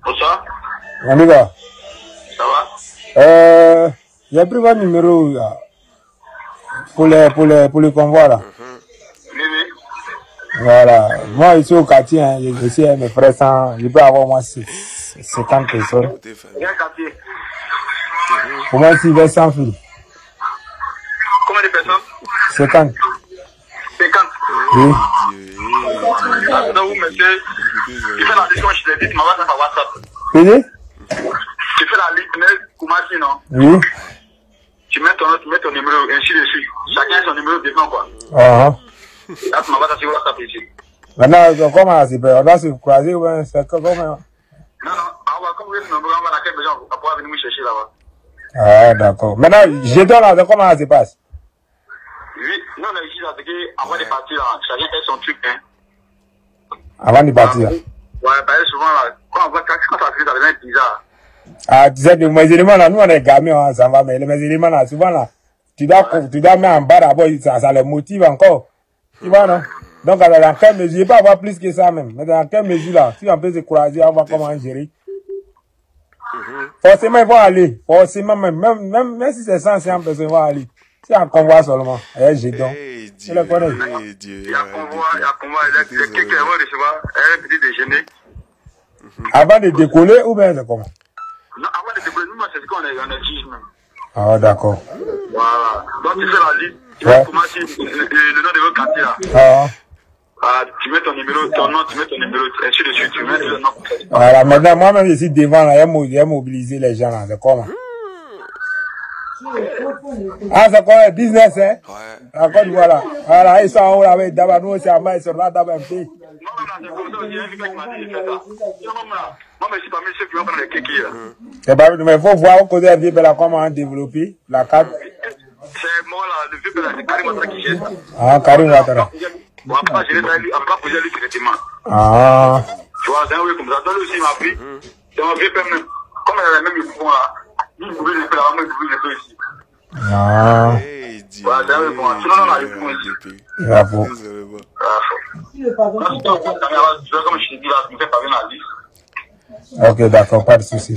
Bonsoir. On y va. Ça va? J'ai pris votre numéro pour le convoi là. Oui, oui. Voilà. Moi, ici au quartier, hein, je suis mes frères sans. Je peux avoir au moins 50 personnes. Quel quartier? Pour moi, ici, vers 100 fils. Combien de personnes? 50. 50. Oui. Donc, vous, monsieur, tu fais la liste quand je t'ai dit, tu m'envoies ça par WhatsApp. Payé? Tu fais la liste, mais Koumassi, non? Oui. Tu mets ton numéro, ainsi de suite. Chacun a son numéro différent, quoi. Là, tu m'envoies ça sur WhatsApp ici. Maintenant, comment ça se fait? On doit se croiser ou bien c'est comment? Non, comme vous êtes nombreux, on va laquelle déjà, on va pouvoir venir me chercher là-bas. Ah, d'accord. Maintenant, je donne là, comment ça se passe? Oui, non, mais ici, là, c'est qu'avant de partir, là, chacun fait son truc, hein. Avant de partir? Ouais, parce que souvent, là, quand ça fait, ça devient bizarre. Ah, tu sais que mes éléments là, nous on est gamins, hein, ça va, mais mes éléments là, souvent là, tu dois mettre en bas d'abord, ça les motive encore. Tu vois, non? Donc, dans quelle mesure, il peut avoir plus que ça même, mais dans quelle mesure là, si on peut se croiser, on va comment gérer. Forcément, ils vont aller, forcément, même si c'est 100 personnes, ils vont aller. C'est un convoi seulement, j'ai donc. Tu le connais? Il y a convoi, il y a quelqu'un qui va recevoir un petit déjeuner. Avant de décoller ou bien c'est comment? Non, avant de décoller, nous, c'est ce qu'on est juge même. Ah, d'accord. Voilà. Donc, tu fais la liste, tu vas commencer le nom de votre quartier là. Tu mets ton numéro, ton nom, tu mets ton numéro, ainsi de suite, tu mets le nom. Voilà, maintenant, moi-même, je suis devant là, il y a mobilisé les gens là, c'est comment? Ah, c'est quoi, business, hein? Ouais. D'accord, voilà. Voilà, ils sont en haut là, avec d'abord, nous aussi en bas, ils sont là, d'abord un peu. Non, c'est comme ça, il y a un gars qui m'a dit, il fait ça. Non, mais c'est pas monsieur qui va prendre les kékis là. C'est pas, mais il faut voir au côté de la vie, comment développer la carte. C'est moi là, le vieux là, c'est Karim Ouattara qui gère ça. Ah, Karim Ouattara. Bon, après, je l'ai dit, après, poser lui directement. Ah. Tu vois, c'est un oui comme ça. Donc, lui aussi, il m'a pris. C'est un vieux père même. Comme il a même le pouvoir là, lui, il pouvait le faire avant, il pouvait le faire ici. Ah. Voilà, c'est un oui comme ça. Sinon, on a eu pour ici. Bravo. Comme je t'ai dit là, tu me fais pas bien la liste. Ok, d'accord, pas de souci.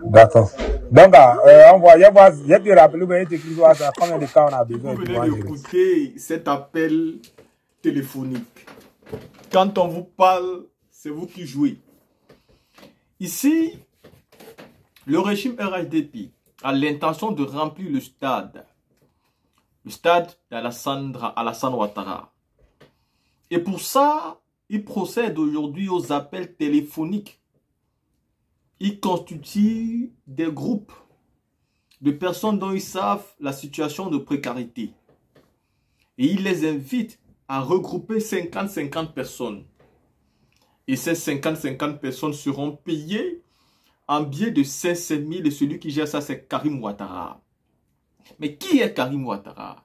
D'accord. Donc, on voit, il y a des rappels, mais il y a combien de cas on a besoin. Vous venez d'écouter cet appel téléphonique. Quand on vous parle, c'est vous qui jouez. Ici, le régime RHDP a l'intention de remplir le stade d'Alassane Ouattara. Et pour ça, il procède aujourd'hui aux appels téléphoniques. Il constitue des groupes de personnes dont ils savent la situation de précarité. Et il les invite à regrouper 50-50 personnes. Et ces 50-50 personnes seront payées en billet de 500 000. Et celui qui gère ça, c'est Karim Ouattara. Mais qui est Karim Ouattara?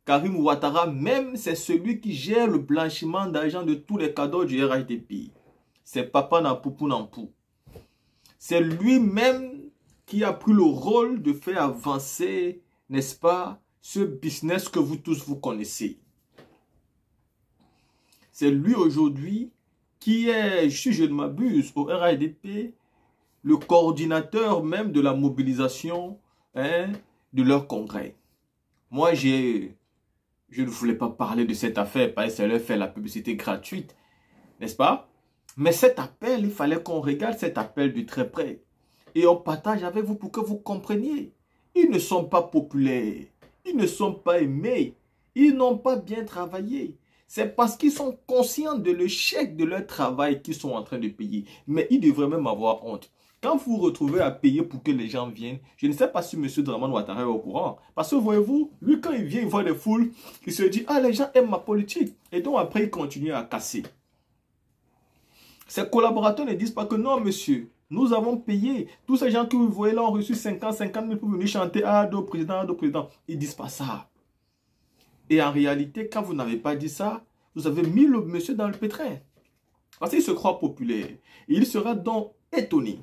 Karim Ouattara, même, c'est celui qui gère le blanchiment d'argent de tous les cadeaux du RHDP. C'est Papa Nampou Nampou. C'est lui-même qui a pris le rôle de faire avancer, n'est-ce pas, ce business que vous tous vous connaissez. C'est lui aujourd'hui qui est, si je ne m'abuse, au RHDP, le coordinateur même de la mobilisation de leur congrès. Moi, je ne voulais pas parler de cette affaire parce que ça leur fait la publicité gratuite, n'est-ce pas? Mais cet appel, il fallait qu'on regarde cet appel de très près. Et on partage avec vous pour que vous compreniez. Ils ne sont pas populaires. Ils ne sont pas aimés. Ils n'ont pas bien travaillé. C'est parce qu'ils sont conscients de l'échec de leur travail qu'ils sont en train de payer. Mais ils devraient même avoir honte. Quand vous vous retrouvez à payer pour que les gens viennent, je ne sais pas si M. Dramane Ouattara est au courant. Parce que voyez-vous, lui quand il vient, il voit des foules, il se dit, ah les gens aiment ma politique. Et donc après, il continue à casser. Ses collaborateurs ne disent pas que non, monsieur, nous avons payé. Tous ces gens que vous voyez là ont reçu 50 000 pour venir chanter Ado président, Ado président. Ils ne disent pas ça. Et en réalité, quand vous n'avez pas dit ça, vous avez mis le monsieur dans le pétrin. Parce qu'il se croit populaire. Et il sera donc étonné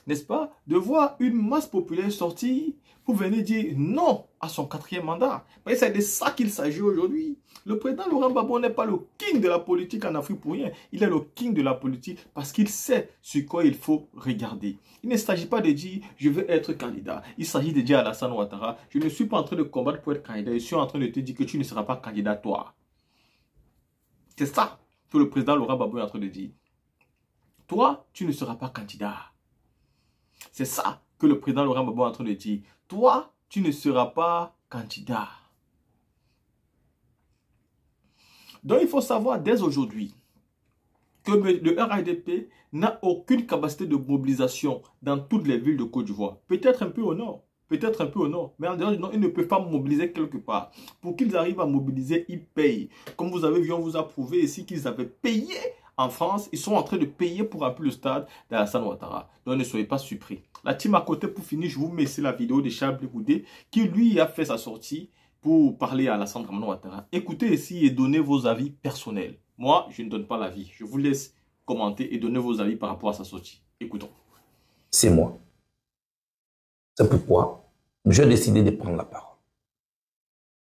n'est-ce pas, de voir une masse populaire sortir pour venir dire non à son 4e mandat. Mais c'est de ça qu'il s'agit aujourd'hui. Le président Laurent Gbagbo n'est pas le king de la politique en Afrique pour rien. Il est le king de la politique parce qu'il sait sur quoi il faut regarder. Il ne s'agit pas de dire je veux être candidat. Il s'agit de dire à Alassane Ouattara, je ne suis pas en train de combattre pour être candidat. Je suis en train de te dire que tu ne seras pas candidat toi. C'est ça que le président Laurent Gbagbo est en train de dire. Toi, tu ne seras pas candidat. C'est ça que le président Laurent Gbagbo est en train de dire. Toi, tu ne seras pas candidat. Donc, il faut savoir dès aujourd'hui que le RHDP n'a aucune capacité de mobilisation dans toutes les villes de Côte d'Ivoire. Peut-être un peu au nord. Peut-être un peu au nord. Mais en dehors du nord, ils ne peuvent pas mobiliser quelque part. Pour qu'ils arrivent à mobiliser, ils payent. Comme vous avez vu, on vous a prouvé ici qu'ils avaient payé en France. Ils sont en train de payer pour remplir le stade d'Alassane Ouattara. Donc ne soyez pas surpris. La team à côté, pour finir, je vous mets ici la vidéo de Charles Blé Goudé qui lui a fait sa sortie pour parler à Alassane Ouattara. Écoutez ici et donnez vos avis personnels. Moi, je ne donne pas l'avis. Je vous laisse commenter et donner vos avis par rapport à sa sortie. Écoutons. C'est moi. C'est pourquoi j'ai décidé de prendre la parole.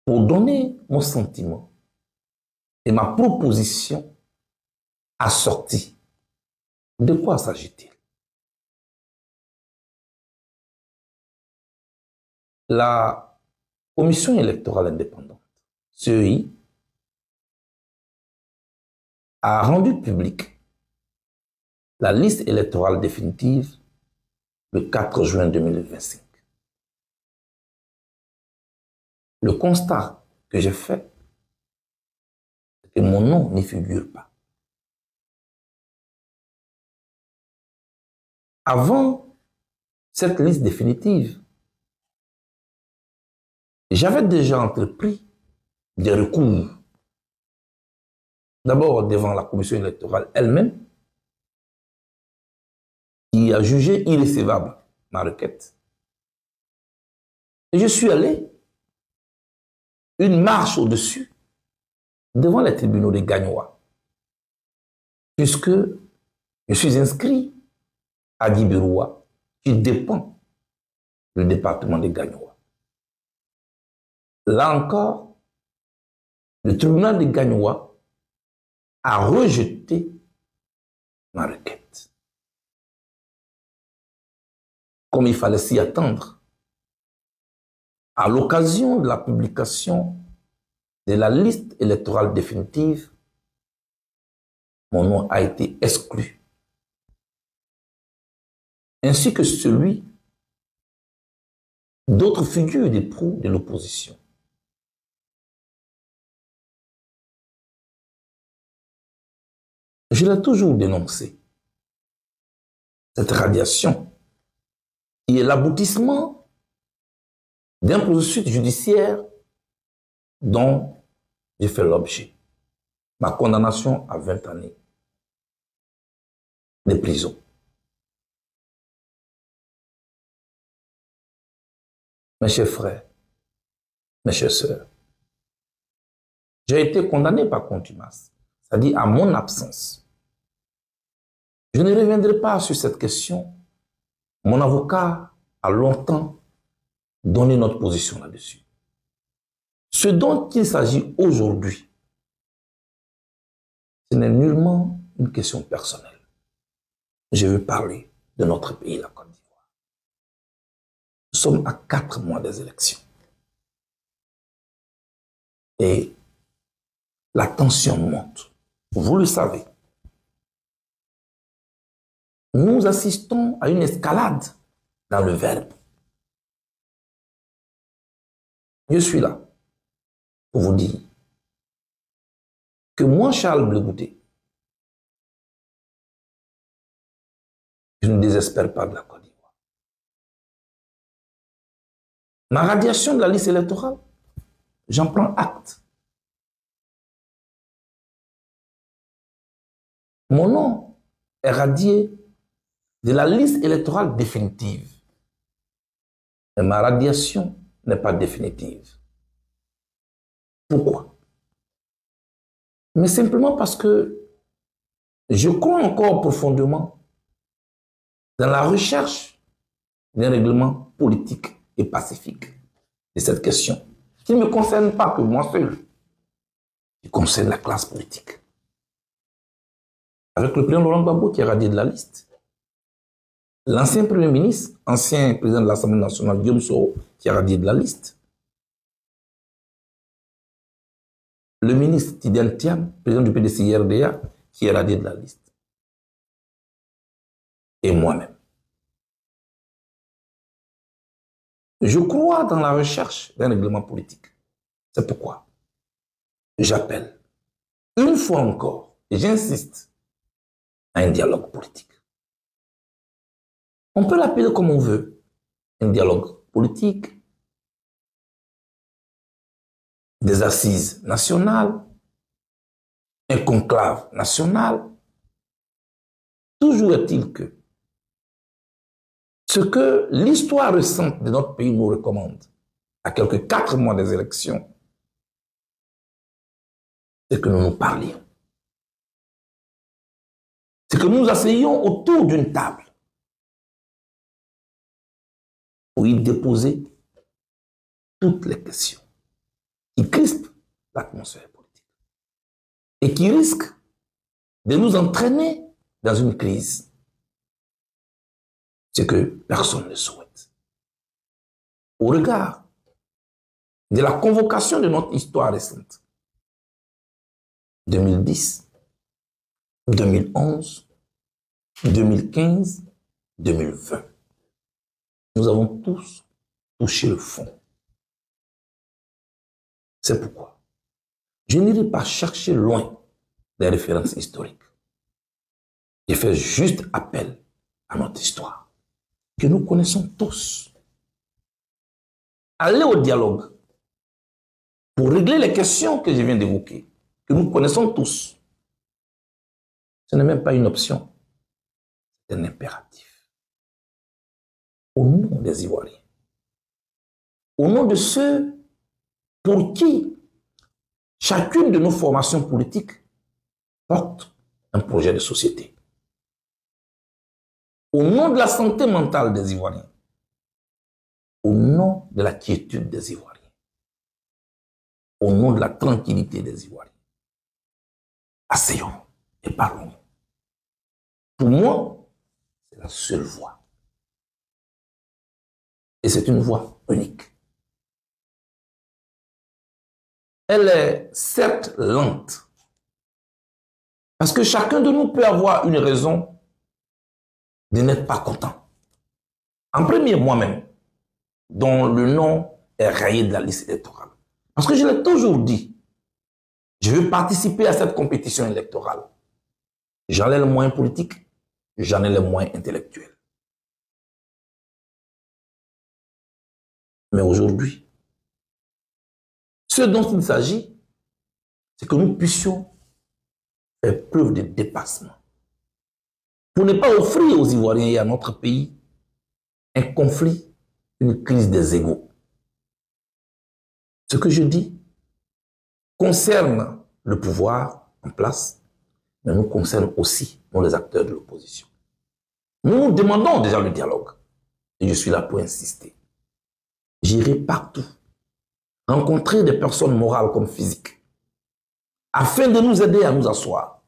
Pour donner mon sentiment et ma proposition assortie. De quoi s'agit-il? La Commission électorale indépendante, CEI, a rendu publique la liste électorale définitive le 4 juin 2025. Le constat que j'ai fait, c'est que mon nom n'y figure pas. Avant cette liste définitive, j'avais déjà entrepris des recours. D'abord devant la commission électorale elle-même, qui a jugé irrécevable ma requête. Et je suis allé une marche au-dessus devant les tribunaux de Gagnoa, puisque je suis inscrit à Djibiroua, qui dépend du département de Gagnoa. Là encore, le tribunal de Gagnoa a rejeté ma requête. Comme il fallait s'y attendre, à l'occasion de la publication de la liste électorale définitive, mon nom a été exclu, ainsi que celui d'autres figures des pros de l'opposition. Je l'ai toujours dénoncé. Cette radiation qui est l'aboutissement d'un processus judiciaire dont j'ai fait l'objet. Ma condamnation à 20 années de prison. Mes chers frères, mes chères sœurs, j'ai été condamné par contumace, c'est-à-dire à mon absence. Je ne reviendrai pas sur cette question. Mon avocat a longtemps donné notre position là-dessus. Ce dont il s'agit aujourd'hui, ce n'est nullement une question personnelle. Je veux parler de notre pays, la Côte d'Ivoire. Nous sommes à 4 mois des élections. Et la tension monte. Vous le savez. Nous assistons à une escalade dans le verbe. Je suis là pour vous dire que moi, Charles Blé Goudé, je ne désespère pas de la Côte d'Ivoire. Ma radiation de la liste électorale, j'en prends acte. Mon nom est radié de la liste électorale définitive. Mais ma radiation n'est pas définitive. Pourquoi? Mais simplement parce que je crois encore profondément dans la recherche d'un règlement politique et pacifique de cette question, qui ne me concerne pas que moi seul, qui concerne la classe politique. Avec le président Laurent Gbagbo qui est radié de la liste, l'ancien Premier ministre, ancien président de l'Assemblée nationale, Guillaume Soro, qui est radié de la liste, le ministre Tidiane Thiam, président du PDCI-RDA, qui est radié de la liste, et moi-même. Je crois dans la recherche d'un règlement politique. C'est pourquoi j'appelle une fois encore, et j'insiste, à un dialogue politique. On peut l'appeler comme on veut, un dialogue politique, des assises nationales, un conclave national. Toujours est-il que ce que l'histoire récente de notre pays nous recommande, à quelques 4 mois des élections, c'est que nous nous parlions. C'est que nous nous asseyions autour d'une table pour y déposer toutes les questions qui crispent l'atmosphère politique et qui risquent de nous entraîner dans une crise. Ce que personne ne souhaite. Au regard de la convocation de notre histoire récente, 2010, 2011, 2015, 2020, nous avons tous touché le fond. C'est pourquoi je n'irai pas chercher loin des références historiques. Je fais juste appel à notre histoire, que nous connaissons tous. Aller au dialogue pour régler les questions que je viens d'évoquer, que nous connaissons tous. Ce n'est même pas une option, c'est un impératif. Au nom des Ivoiriens, au nom de ceux pour qui chacune de nos formations politiques porte un projet de société, au nom de la santé mentale des Ivoiriens, au nom de la quiétude des Ivoiriens, au nom de la tranquillité des Ivoiriens, asseyons et parlons. Pour moi, c'est la seule voie. Et c'est une voie unique. Elle est certes lente, parce que chacun de nous peut avoir une raison de n'être pas content. En premier, moi-même, dont le nom est rayé de la liste électorale. Parce que je l'ai toujours dit, je veux participer à cette compétition électorale. J'en ai les moyens politiques, j'en ai les moyens intellectuels. Mais aujourd'hui, ce dont il s'agit, c'est que nous puissions faire preuve de dépassement pour ne pas offrir aux Ivoiriens et à notre pays un conflit, une crise des égos. Ce que je dis concerne le pouvoir en place, mais nous concerne aussi, nous les acteurs de l'opposition. Nous nous demandons déjà le dialogue, et je suis là pour insister. J'irai partout, rencontrer des personnes morales comme physiques, afin de nous aider à nous asseoir.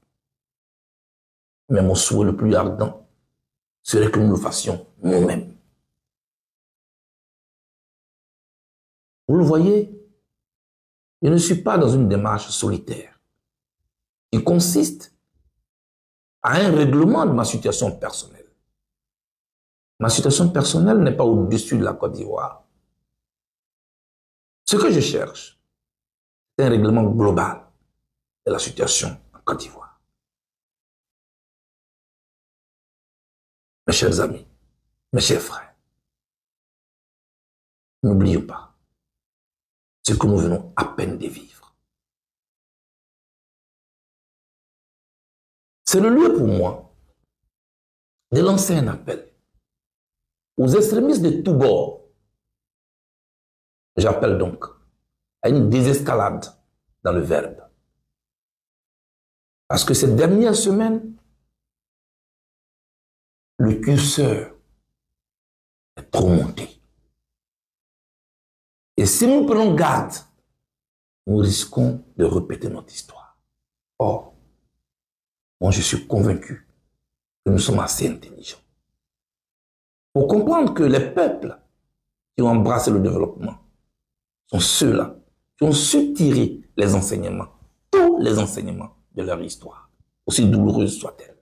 Mais mon souhait le plus ardent serait que nous le fassions nous-mêmes. Vous le voyez, je ne suis pas dans une démarche solitaire qui consiste à un règlement de ma situation personnelle. Ma situation personnelle n'est pas au-dessus de la Côte d'Ivoire. Ce que je cherche, c'est un règlement global de la situation en Côte d'Ivoire. Mes chers amis, mes chers frères, n'oublions pas ce que nous venons à peine de vivre. C'est le lieu pour moi de lancer un appel aux extrémistes de tous bords. J'appelle donc à une désescalade dans le verbe. Parce que ces dernières semaines, le curseur est trop monté. Et si nous prenons garde, nous risquons de répéter notre histoire. Or, moi je suis convaincu que nous sommes assez intelligents pour comprendre que les peuples qui ont embrassé le développement sont ceux-là qui ont su tirer les enseignements, tous les enseignements de leur histoire, aussi douloureuse soit-elle.